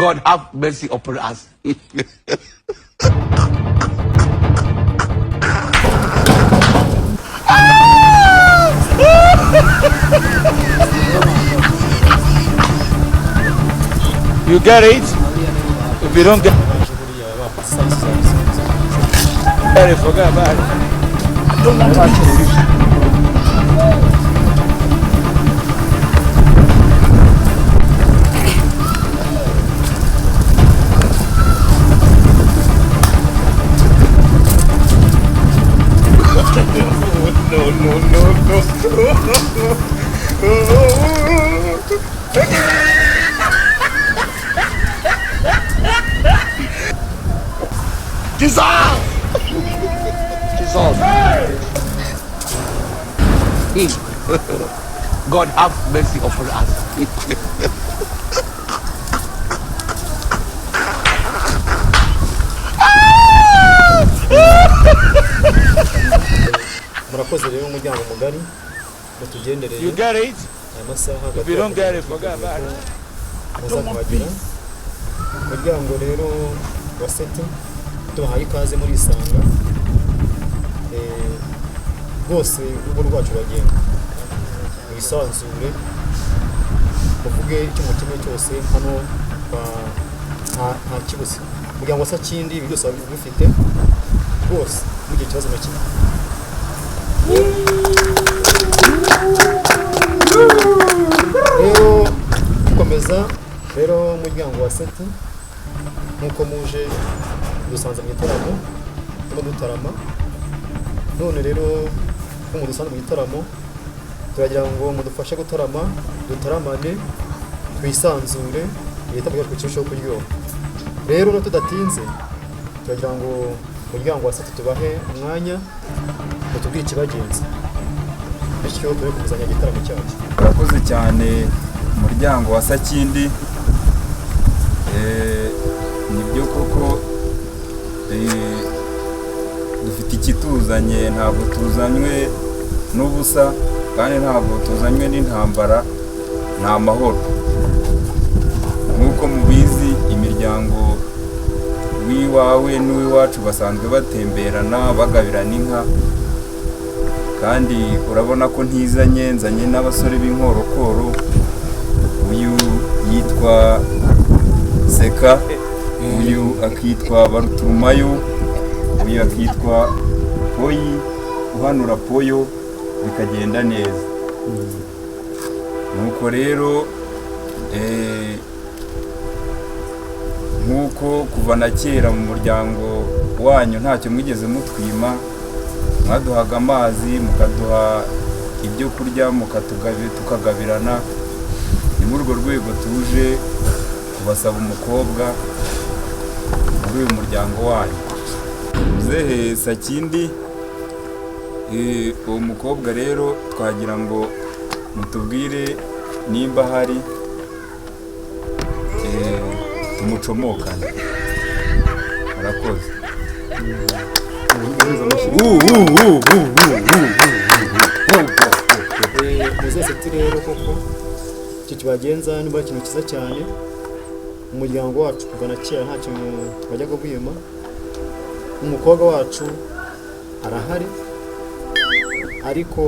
God have mercy upon us. You get it? If you don't get it, forget about it. Jesus! God have mercy upon us. murakoze rero umuryango mugari mutugendereye. You get it? Aya masaha If you don't get it, forget about it. muza kuhagera. Umuryango rero wa seti tubahaye ikaze muri Isanga. Rwose urugo rwacu ruragenda wisanzure uvuge icyo umutima cyose hano nta kibuze. Umuryango wa Sakindi ibi byose bifite rwose mugihe kibazo na kimwe. Rero dukomeza rero umuryango wa seti nkuko muje dusanze mu gitaramo turimo dutarama. None rero mu dusanze mu gitaramo turagira ngo mudufashe gutarama dutaramane twisanzure igitaramo cyacu kirusheho kuryoha. Rero tudatinze turagira ngo umuryango wa seti tubahe umwanya mutubwire ikibagenza bityo turi kumuzanya igitaramo cyacu. Murakoze cyane umuryango wa Sakindi. Nibyo koko dufite ikituzanye, ntabwo tuzanywe n'ubusa kandi ntabwo tuzanywe n'intambara, ni amahoro. Nk'uko mubizi imiryango w'iwawe n'uw'iwacu basanzwe batemberana bagabirana inka, kandi urabona ko ntizanye nzanye n'abasore b'inkorokoro. Uyu yitwa Seka, uyu akitwa Barutumayo, uyu akitwa Poyi, uhanura Poyo bikagenda neza. Nuko rero nkuko kuva na kera mu muryango wanyu ntacyo mwigeze mutwima, mwaduhaga amazi mukaduha ibyo kurya tukagabirana. Ni muri urwo rwego tuje kubasaba umukobwa muri uyu muryango wanyu. Muzehe Sakindi, uwo mukobwa rero twagira ngo mutubwire nimba hari tumucomokane. Murakoze. Muzehe rero koko icyo kibagenza niba ikintu cyiza cyane. Umuryango wacu kuva na kera nta kintu bajyaga bwima. Umukobwa wacu arahari ariko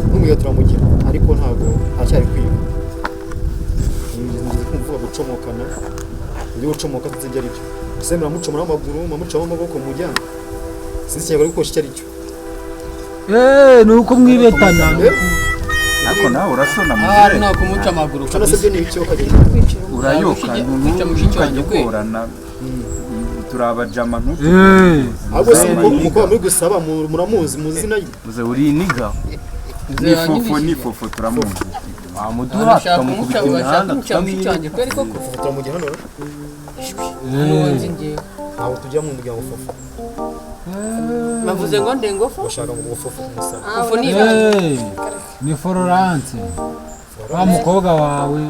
n'umuyo turamugira ariko ntabwo acyari kwiga. Ngiye kumvuga gucomokana, ibyo gucomoka tuzijya ari byo. Ese muramucomora amaguru, muramucomora amaboko mu muryango. Sinzi cyangwa ariko icyo ari cyo. Nuko mwibetana. Nako nawe urasona muzehe. Nako kumuca amaguru. Cyarasebye ni icyo kagenda. Urayoka ukajya turabajama ntutu. Ahubwo se muko muri gusaba muramuzi muzina ye. Uze uri niga. Ni fofo turamuzi. Amudura tukamukubita imihanda tukamwicyanye kweri koko turamugira hano. Aho tujya mu muryango fofo. Navuze ngo ndengofo bashaka ngo fofo kumusaba. Fofo ni Florence. Wa mukobwa wawe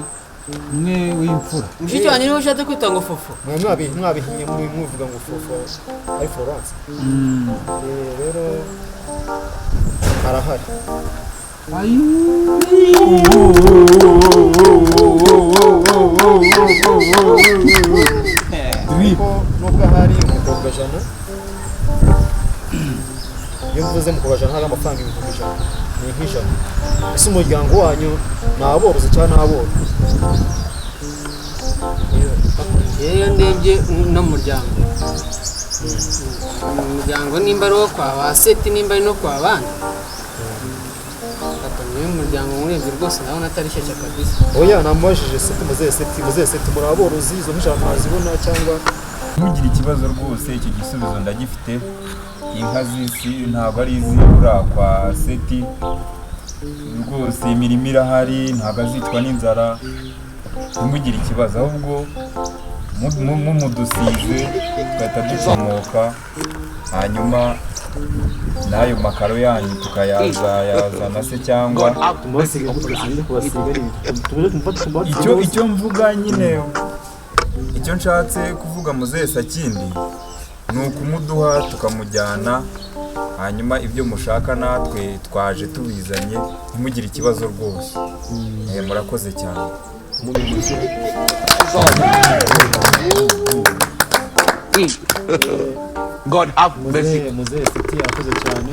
umwe w'imfura. Mushiki wanjye niwe ushatse kwita ngo fofo. Mwabihinye muvuga ngo fofo ari Florence. Rero arahari nubwo hari umukobwa jana iyo mvuze umukobwa jana hari amafaranga ibihumbi ijana ni nk'ijana ese umuryango wanyu ni aborozi cyangwa ni aborozi iyo ndebye n'umuryango umuryango nimba ari uwo kwa ba seti nimba ari no kwa bandi niyo umuryango murebye rwose ndabona atari shyashya kabisa oya namubajije seti muzehe seti muri aborozi izo nk'ijana mwazibona cyangwa ntugire ikibazo rwose icyo gisubizo ndagifite inka z'isi ntabwo ari izibura kwa seti rwose imirimo irahari ntabwo azicwa n'inzara ntimugire ikibazo ahubwo mumudusize tugahita ducomoka hanyuma n'ayo makaro yanyu tukayazana se cyangwa icyo mvuga nyine icyo nshatse kuvuga muzehe Sakindi ni ukumuduha tukamujyana hanyuma ibyo mushaka natwe twaje tubizanye ntimugire ikibazo rwose murakoze cyane God have mercy. muzehe Seti yakoze cyane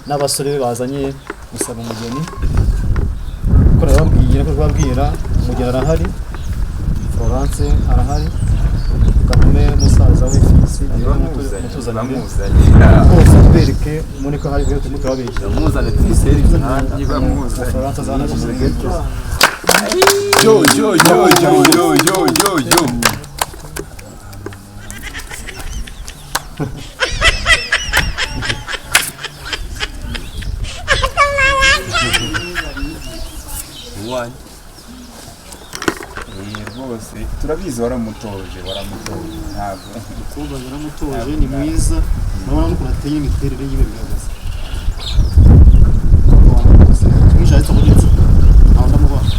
n'abasore bazanye gusaba umugeni ko nababwiye ko babwira umugeni arahari Florence arahari Kagame musaza we Fisi mutuzanire bose bereke muri ko hari byo turabeshya muzane twiseri ntangiba muzane Florence azana kumurege yo rwose turabizi waramutoje ntabwo umukobwa yaramutoje ni mwiza urabona n'ukuntu ateye imiterere yiwe bigaragaza tumwishaje tubonetse aho ndamubona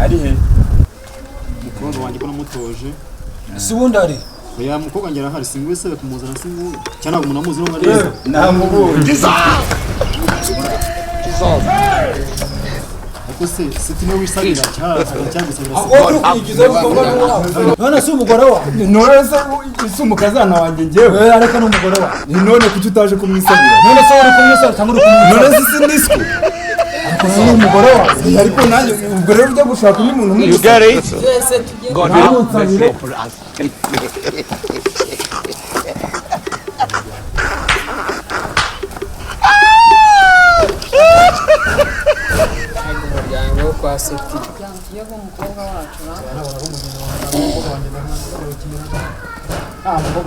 ari he umukobwa wanjye ko namutoje si wundi ari oya mukobwa wanjye arahari singuye se kumuzana singuye cyangwa ntabwo umuntu amuzi n'umwe neza namubonye ariko se Seti niwe wisabira cyangwa none si umugore wa none se si umukazana wanjye njyewe ariko ni umugore wa none kuki utaje kumwisabira none se uri kumwisabira cyangwa uri kumwisabira none se sindiswe ariko ni umugore wa ariko nanjye ubwo rero ujya gushaka undi muntu You get it? God have mercy upon us. umuryango wo kwa seti umukobwa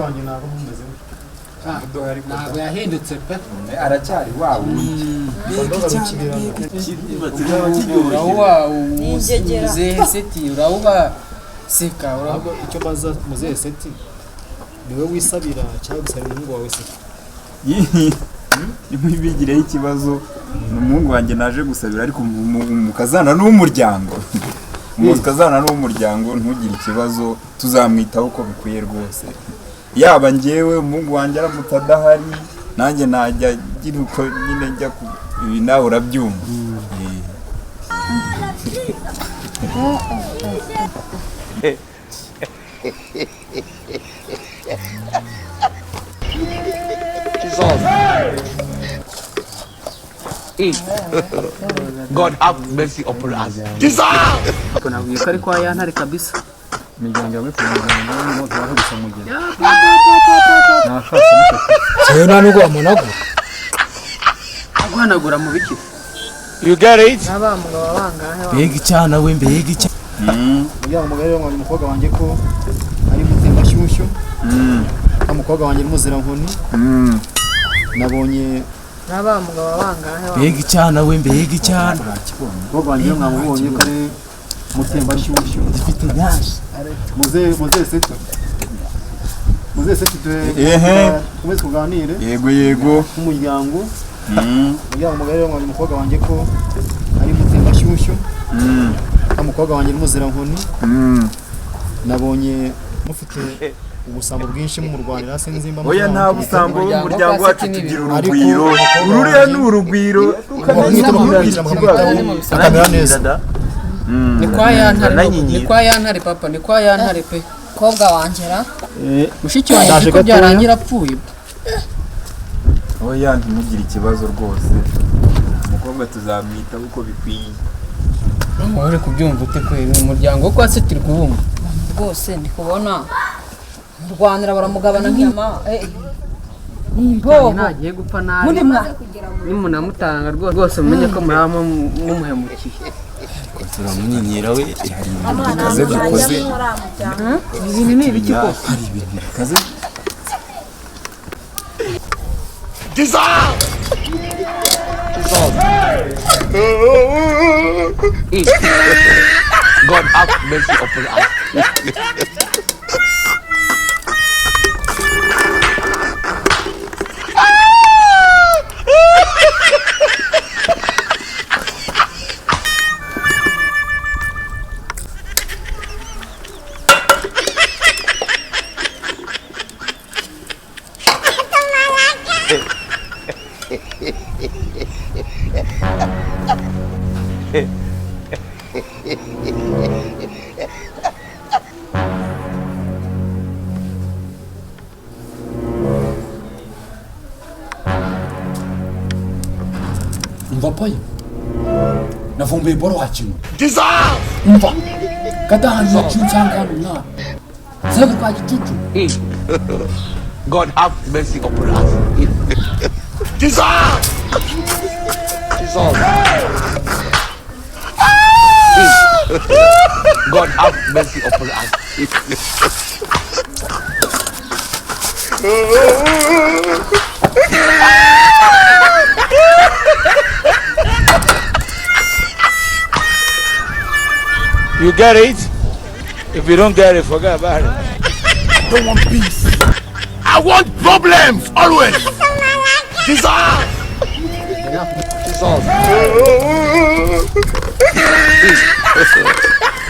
wanjye ntabwo mumeze ntabwo yahindutse pe aracyari wa wundi urauba muzehe seti urauba seka urauba icyo baza muzehe Seti niwe wisabira cyangwa gusabira umuhungu wawe Seti ntibigireho ikibazo ni umuhungu wanjye naje gusabira ariko umukazana n'umuryango umukazana n'umuryango ntugire ikibazo tuzamwitaho uko bikwiye rwose yaba njyewe umuhungu wanjye aramutse adahari nanjye najya agira uko nyine njya ibi nawe urabyumva God have mercy upon us. nabwiye ko ari kwa yantare kabisa imiryango yawe ku muryango niho tubasha gusoma umugeni cyewe nta nubwo wamunagura guhanagura mu biki You get it? n'abamugabo bangahe mbega icyana we mbega icyana umuryango mugari wambaye umukobwa wanjye ko ari mutembashyushyu umukobwa wanjye n'umuzirankoni nabonye n'abamugabo bangahe mbega icyana we mbega icyana umukobwa wanjye mwamubonye ko ari mutembashyushyu gifite nyashi muzehe Seti tukomeze tuganire yego nk'umuryango umuryango mugari wambaye umukobwa wanjye ko ari mutembashyushyu umukobwa wanjye n'umuzirankoni nabonye mufite ubusambo bwinshi mumurwanira sinzi mba oya nta busambo umuryango wacu tugira Ariko urugwiro ururiya ni urugwiro akamera neza ni kwa yantare ni kwa yantare papa ni kwa yantare pe kobwa wanjera mushiki wanjye ko byarangira apfuye oya ntimugire ikibazo rwose umukobwa tuzamwitaho uko bikwiye uri kubyumva ute kweri umuryango wo kwa se turi kubumva rwose ndi kubona mu Rwanda baramugabana nk'iyama nimbogo nagiye gupfa nabi muri mwa nimunamutanga rwose mumenye ko muraba mumuhemukiye turamunyinyira we hari ibintu bikaze dukoze ibintu ni ibiki koko hari ibintu bikaze God have mercy upon us. Umva payi navumbuye boro wakinwe umva kadahantu wakinwe nsanga hano mwana zega kwa gicucu God have mercy upon us. Jesus! God have mercy upon us. You get it? If you don't get it, forget about it. I don't want peace. I want problems always. Jesus!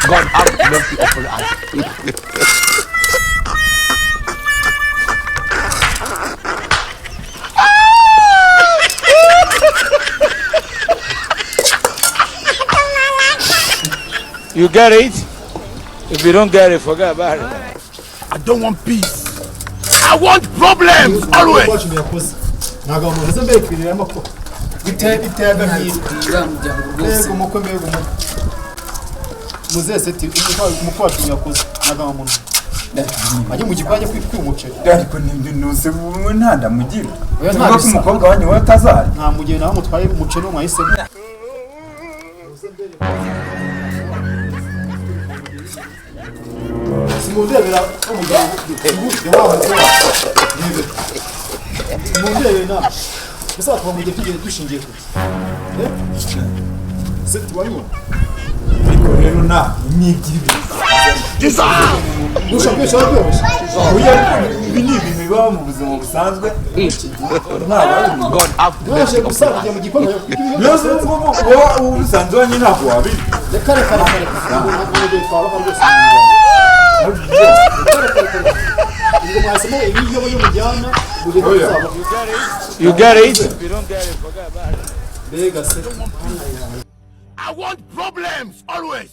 God have mercy upon us. You get it? If you don't get it, forget about it. I don't want peace. I want problems always. ntabwo umuntu uzi mbere kwiriramo ko iteye agahinda mbega umukwe mbega umukwe muzese ati umukwe wacu yakoze ntabwo umuntu ajya mu gikwanya kwitwa umuceri ariko ntuze bumwe ntandamugira uvuga ko umukobwa wanyu we atazara nta mugeni nawe mutwaye umuceri mwahisemo simundebera umugabo yawawe simundebera inama gusa kuva mu gihe tugiye dushingiye ku se tuwayibona ariko rero nta n'iby'ibi ushaka kwishora byoroshye ibi ni ibintu bibaho mu buzima busanzwe God have waje mercy upon gusanga us. mu gikombe byose wowe ubisanzwe wenyine ntabwo wabizi reka reka reka ntabwo twabaho rwose ubwo mwasemo ibiryo y'umujyana You get it? If you don't get it, forget about it. mbega se I want problems always.